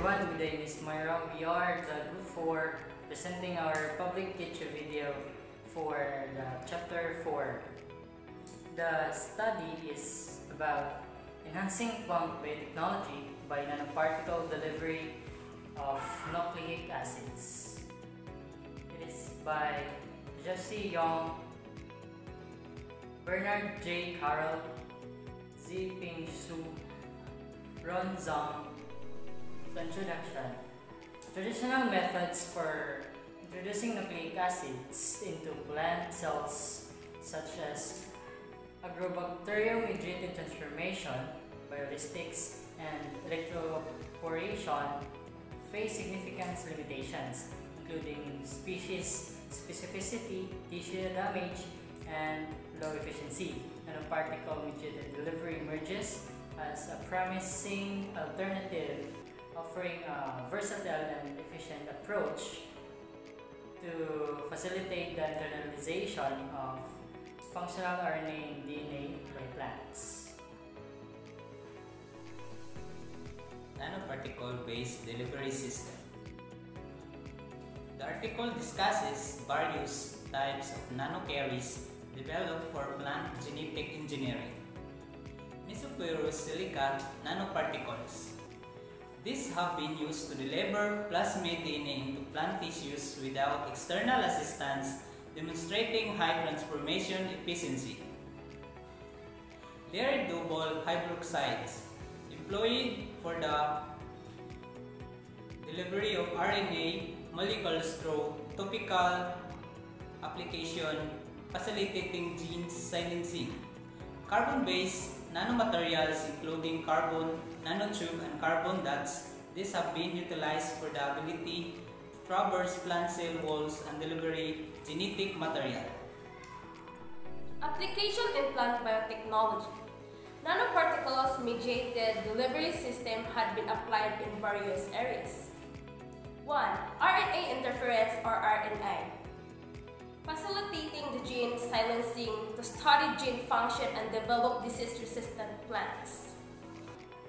everyone, my name is Myra. We are the Group 4 presenting our public teacher video for the Chapter 4. The study is about enhancing plant biotechnology by nanoparticle delivery of nucleic acids. It is by Jesse Young, Bernard J. Carroll, Ziping Su, Ron Zhang. Introduction. Traditional methods for introducing nucleic acids into plant cells such as agrobacterium-mediated transformation, biolistics, and electroporation face significant limitations, including species specificity, tissue damage, and low efficiency. Nanoparticle-mediated delivery emerges as a promising alternative, offering a versatile and efficient approach to facilitate the internalization of functional RNA and DNA by plants. Nanoparticle-based delivery system. The article discusses various types of nanocarriers developed for plant genetic engineering. Mesoporous silica nanoparticles. These have been used to deliver plasmid DNA into plant tissues without external assistance, demonstrating high transformation efficiency. Layered double hydroxides, employed for the delivery of RNA molecules through topical application, facilitating gene silencing. Carbon-based nanomaterials including carbon nanotube and carbon dots. These have been utilized for the ability to traverse plant cell walls and delivery genetic material. Application in plant biotechnology. Nanoparticles mediated delivery system had been applied in various areas. 1. RNA interference or RNA. Facilitating the gene silencing to study gene function and develop disease-resistant plants.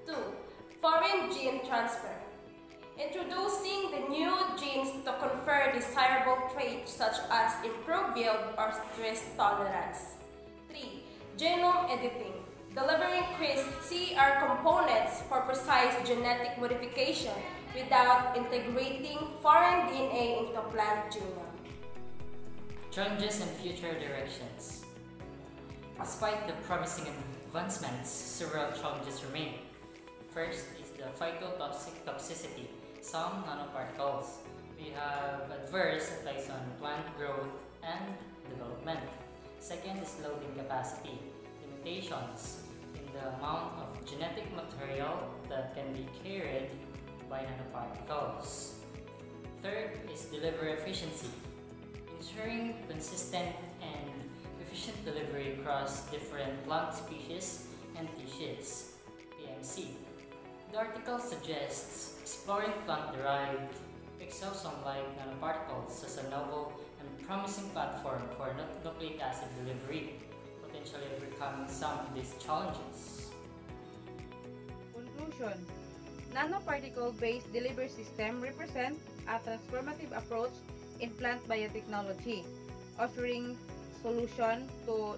2. Foreign gene transfer. Introducing the new genes to confer desirable traits such as improved yield or stress tolerance. 3. Genome editing. Delivering CRISPR components for precise genetic modification without integrating foreign DNA into plant genome. Challenges and future directions. Despite the promising advancements, several challenges remain. First is the phytotoxic toxicity. Some nanoparticles may have adverse effects on plant growth and development. Second is loading capacity. Limitations in the amount of genetic material that can be carried by nanoparticles. Third is delivery efficiency. Ensuring consistent and efficient delivery across different plant species and tissues, PMC. The article suggests exploring plant-derived exosome-like nanoparticles as a novel and promising platform for nucleic acid delivery, potentially overcoming some of these challenges. Conclusion. Nanoparticle-based delivery system represent a transformative approach in plant biotechnology, offering solution to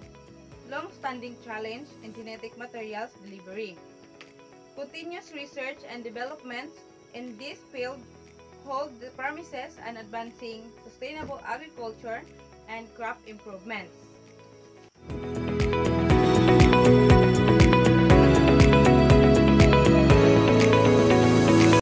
long-standing challenge in genetic materials delivery. Continuous research and development in this field hold the promises and advancing sustainable agriculture and crop improvements.